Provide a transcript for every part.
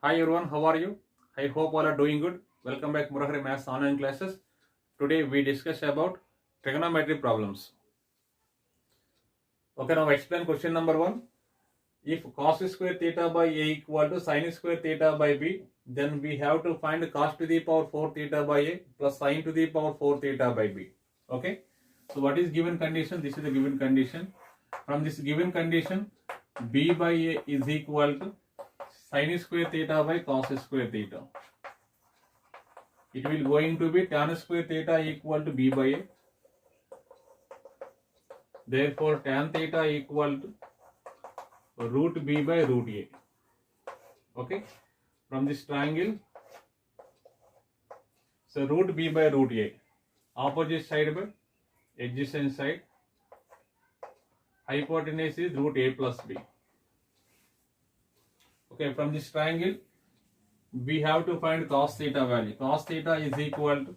Hi everyone, how are you? I hope all are doing good. Welcome back Murahari Maths online classes. Today we discuss about trigonometry problems. Okay, now explain question number 1. If cos square theta by a equal to sin square theta by b, then we have to find cos to the power 4 theta by a plus sin to the power 4 theta by b. Okay, so what is given condition? This is the given condition. From this given condition, b by a is equal to sin square theta by cos square theta. It will going to be tan square theta equal to b by a. Therefore, tan theta equal to root b by root a. Okay. From this triangle, so root b by root a. Opposite side by adjacent side. Hypotenuse is root a plus b. Okay. From this triangle, we have to find cos theta value. Cos theta is equal to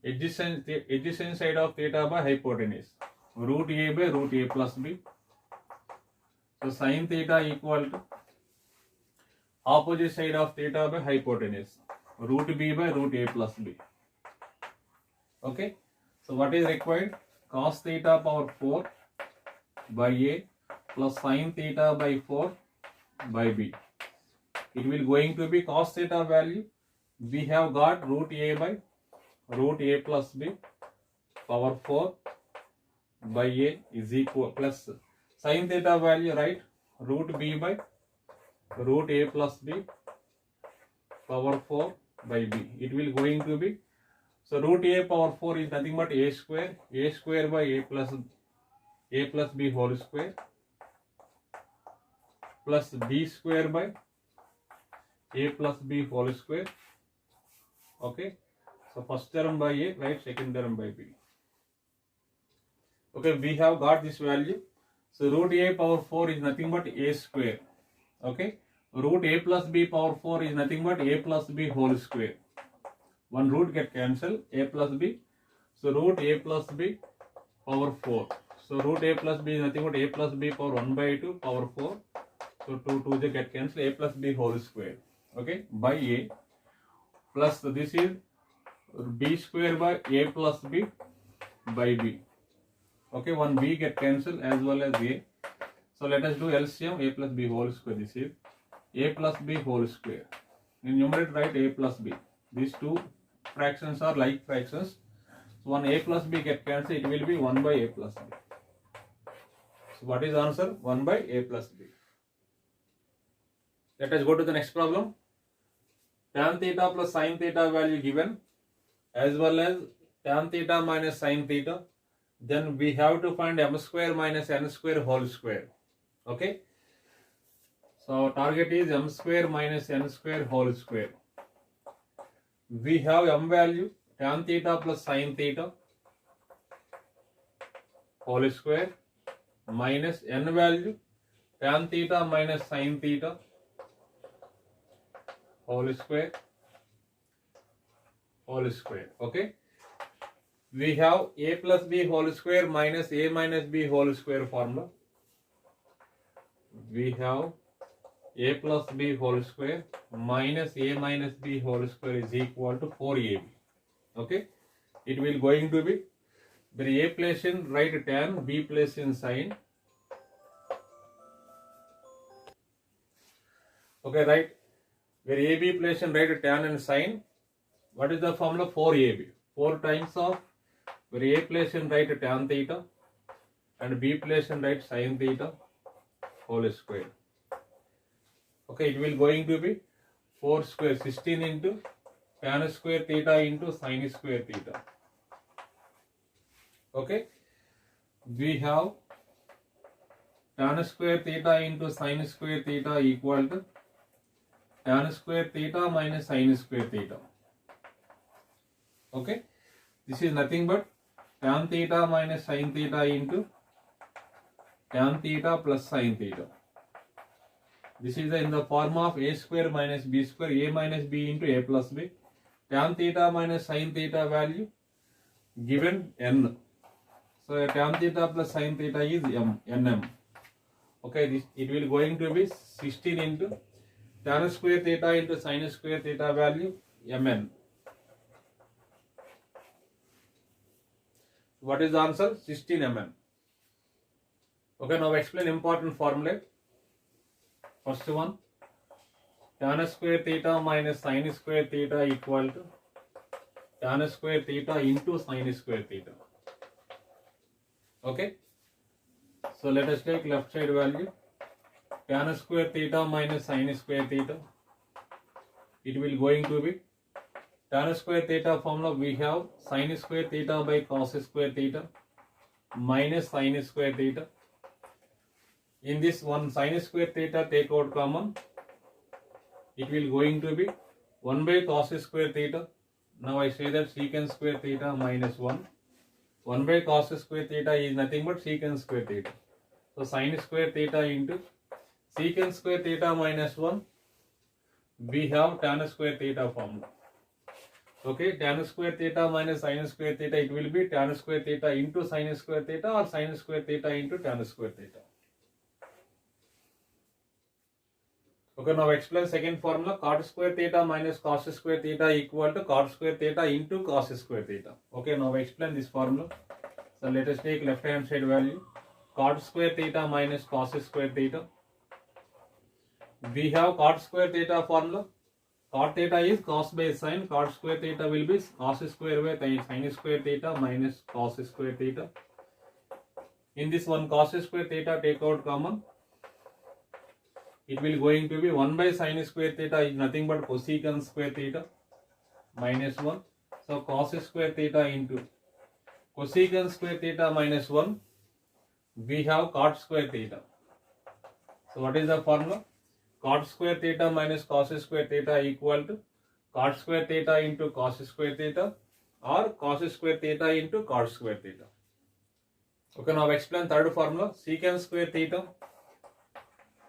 adjacent side of theta by hypotenuse. Root a by root a plus b. So sin theta equal to opposite side of theta by hypotenuse. Root b by root a plus b. Okay. So what is required? Cos theta power 4 by a plus sin theta by 4 by b. It will going to be cos theta value. We have got root a by root a plus b power 4 by a is equal plus sin theta value, right? Root b by root a plus b power 4 by b. It will going to be, so root a power 4 is nothing but a square by a plus b whole square plus b square by a plus b whole square. Okay, so first term by a, right? Second term by b. Okay, we have got this value. So root a power 4 is nothing but a square. Okay, root a plus b power 4 is nothing but a plus b whole square. One root get cancelled, a plus b. So root a plus b power 4. So root a plus b is nothing but a plus b power 1 by 2 power 4. So 2 they get cancelled, a plus b whole square. Okay, by a plus this is b square by a plus b by b. Okay, one b get cancelled as well as a. So let us do LCM, a plus b whole square. This is a plus b whole square. In numerator write a plus b. These two fractions are like fractions. So one a plus b get cancelled, it will be 1 by a plus b. So what is answer? 1 by a plus b. Let us go to the next problem. Tan theta plus sin theta value given as well as tan theta minus sin theta. Then we have to find m square minus n square whole square. Okay. So target is m square minus n square whole square. We have m value tan theta plus sin theta whole square minus n value tan theta minus sin theta whole square. Okay. We have a plus b whole square minus a minus b whole square formula. We have a plus b whole square minus a minus b whole square is equal to 4ab. Okay. It will going to be, where a place in write tan, b place in sin. Okay, right. Where ab place in write tan and sin. What is the formula? 4ab. 4 times of where a place in write tan theta and b place in write sin theta whole square. Okay, it will going to be 4 square 16 into tan square theta into sin square theta. Okay, we have tan square theta into sin square theta equal to tan square theta minus sin square theta. Okay, this is nothing but tan theta minus sin theta into tan theta plus sin theta. This is in the form of a square minus b square, a minus b into a plus b. Tan theta minus sin theta value given n. So tan theta plus sin theta is nm. Okay, it will going to be 16 into tan square theta into sin square theta value mn. What is the answer? 16 mn. Okay, now explain important formula. First one, tan square theta minus sin square theta equal to tan square theta into sin square theta. Okay, so let us take left side value. Tan square theta minus sin square theta, it will going to be tan square theta formula. We have sin square theta by cos square theta minus sin square theta. In this one sin square theta take out common, it will going to be 1 by cos square theta. Now I say that secant square theta minus 1. 1 by cos square theta is nothing but secant square theta. So sin square theta into secant square theta minus 1. We have tan square theta formula. Okay, tan square theta minus sin square theta, it will be tan square theta into sin square theta or sin square theta into tan square theta. Okay, now explain second formula. Cot square theta minus cos square theta equal to cot square theta into cos square theta. Okay, now explain this formula. So let us take left hand side value. Cot square theta minus cos square theta. We have cot square theta formula. Cot theta is cos by sin. Cot square theta will be cos square by sin square theta minus cos square theta. In this one cos square theta take out common. It will going to be 1 by sin square theta is nothing but cosecant square theta minus 1. So cos square theta into cosecant square theta minus 1. We have cot square theta. So what is the formula? Cot square theta minus cos square theta equal to cot square theta into cos square theta or cos square theta into cot square theta. Okay, now explain third formula. Secant square theta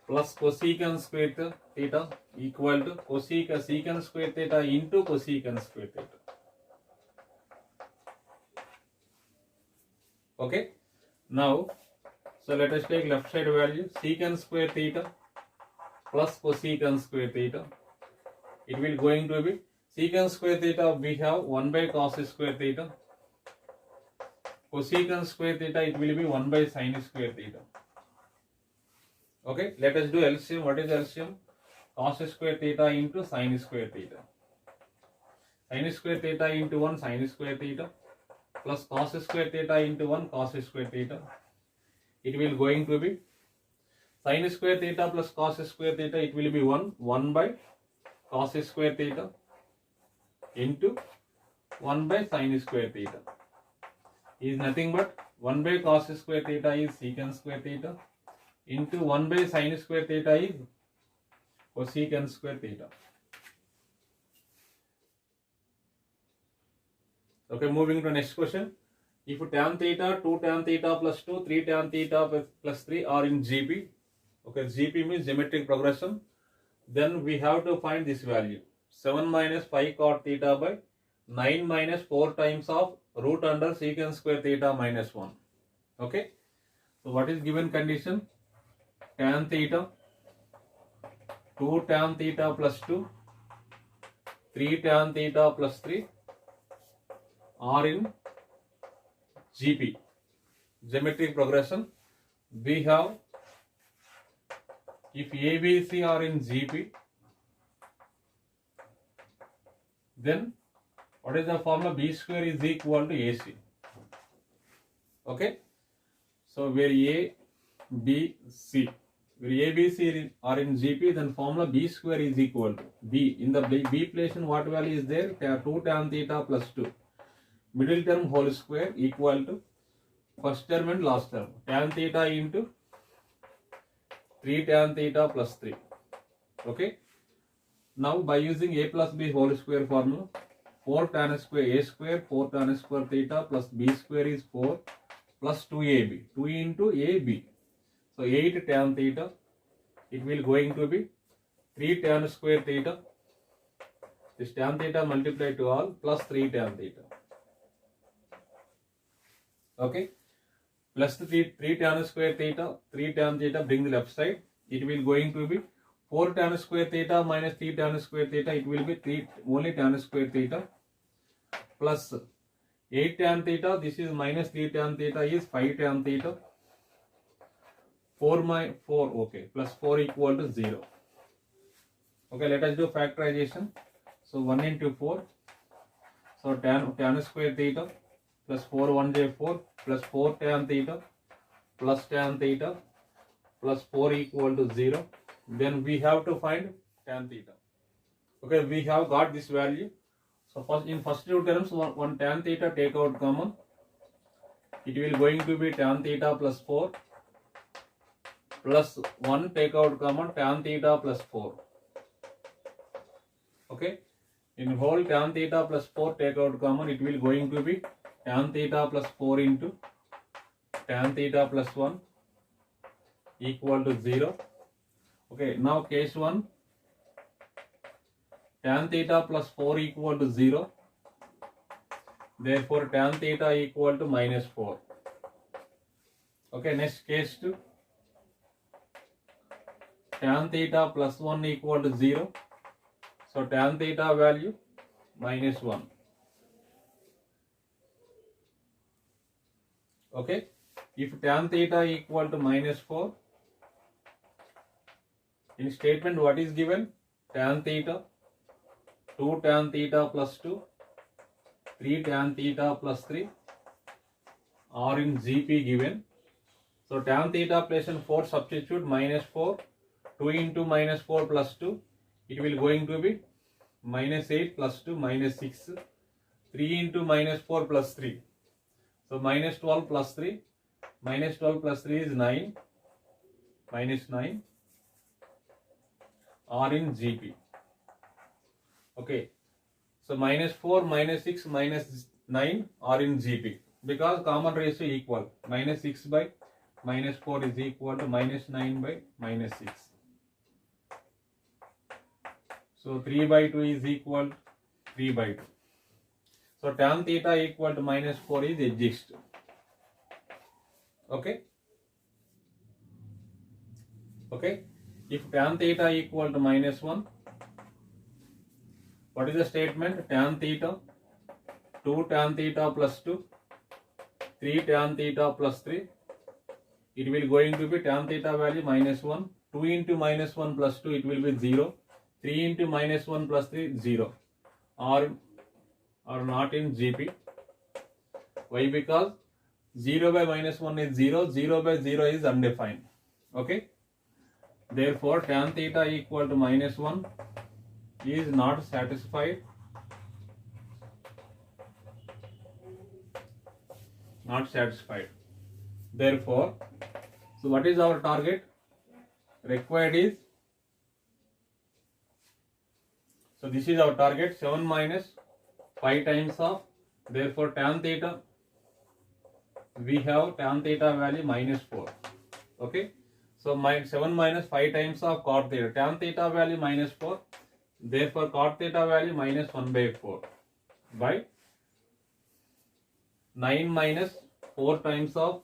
plus cosecant square theta equal to secant square theta into cosecant square theta. Okay, now so let us take left side value. Secant square theta plus cosecant square theta, it will going to be secant square theta. We have 1 by cos square theta. Cosecant square theta, it will be 1 by sin square theta. Okay, let us do LCM. What is LCM? Cos square theta into sin square theta. Sin square theta into 1 sin square theta plus cos square theta into 1 cos square theta. It will going to be sin square theta plus cos square theta, it will be 1 by cos square theta into 1 by sin square theta. Is nothing but 1 by cos square theta is secant square theta into 1 by sin square theta is cosecant square theta. Okay, moving to next question. If tan theta, 2 tan theta plus 2, 3 tan theta plus 3 are in GP, okay, GP means geometric progression, then we have to find this value. 7 minus 5 cot theta by 9 minus 4 times of root under secant square theta minus 1. Okay, so what is given condition? Tan theta, 2 tan theta plus 2, 3 tan theta plus 3 are in GP, geometric progression. We have, if ABC are in GP, then what is the formula? B square is equal to AC. Okay, so where A, B, C, where A, B, C are in GP, then formula B square is equal to B. In the B place, what value is there? 2 tan theta plus 2. Middle term whole square equal to first term and last term. Tan theta into 3 tan theta plus 3. Okay. Now by using A plus B whole square formula, 4 tan square A square, 4 tan square theta plus B square is 4 plus 2AB. 2 into AB. So 8 tan theta, it will going to be 3 tan square theta. This tan theta multiplied to all plus 3 tan theta. Okay, plus the 3 tan square theta, 3 tan theta, bring the left side. It will going to be 4 tan square theta minus 3 tan square theta, it will be 3 only tan square theta, plus 8 tan theta, this is minus 3 tan theta is 5 tan theta, 4 okay, plus 4 equal to 0. Okay, let us do factorization. So 1 into 4, so tan square theta plus 4 1j 4 plus 4 tan theta plus tan theta plus 4 equal to 0. Then we have to find tan theta. Okay, we have got this value. So first, in first two terms, one tan theta take out common. It will going to be tan theta plus 4 plus 1 take out common, tan theta plus 4. Okay, in whole tan theta plus 4 take out common, it will going to be tan theta plus 4 into tan theta plus 1 equal to 0. Okay, now case 1, tan theta plus 4 equal to 0. Therefore, tan theta equal to minus 4. Okay, next case 2, tan theta plus 1 equal to 0. So, tan theta value minus 1. Okay, if tan theta equal to minus 4, in statement what is given? Tan theta, 2 tan theta plus 2, 3 tan theta plus 3, or in GP given. So tan theta place and 4 substitute minus 4, 2 into minus 4 plus 2, it will going to be minus 8 plus 2 minus 6, 3 into minus 4 plus 3. So minus 12 plus 3, minus 12 plus 3 is 9, minus 9, or in GP. Okay, so minus 4, minus 6, minus 9 are in GP because common ratio equal. Minus 6 by minus 4 is equal to minus 9 by minus 6. So 3 by 2 is equal to 3 by 2. So tan theta equal to minus 4 is exist. Okay. Okay. If tan theta equal to minus 1, what is the statement? Tan theta, 2 tan theta plus 2, 3 tan theta plus 3. It will going to be tan theta value minus 1. 2 into minus 1 plus 2, it will be 0. 3 into minus 1 plus 3, 0. Or not in GP. Why? Because 0 by minus 1 is 0. 0 by 0 is undefined. Okay. Therefore, tan theta equal to minus 1 is not satisfied. Not satisfied. Therefore, so what is our target? Required is, so this is our target, 7 minus 5 times of, therefore tan theta, we have tan theta value minus 4. Okay, so 7 minus 5 times of cot theta, tan theta value minus 4, therefore cot theta value minus 1 by 4 by 9 minus 4 times of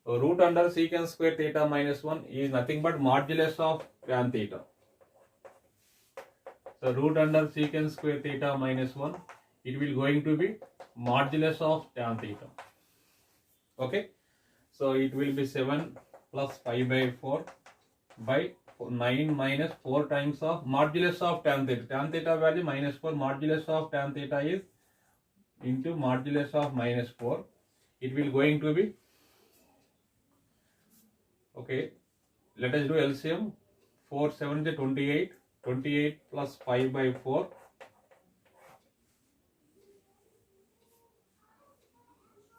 root under secant square theta minus 1 is nothing but modulus of tan theta. So root under secant square theta minus 1, it will going to be modulus of tan theta. Okay, so it will be 7 plus 5 by 4 by 9 minus 4 times of modulus of tan theta. Tan theta value minus 4, modulus of tan theta is into modulus of minus 4. It will going to be, okay, let us do LCM. 4 7 is 28, 28 plus 5 by 4.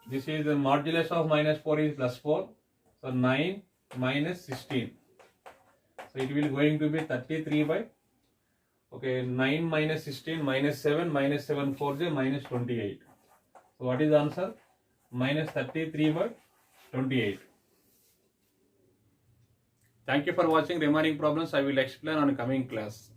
This is the modulus of minus 4 is plus 4. So 9 minus 16. So it will going to be 33 by, okay, 9 minus 16 minus 7 4 is minus 28. So what is the answer? Minus 33 by 28. Thank you for watching. Remaining problems I will explain on coming class.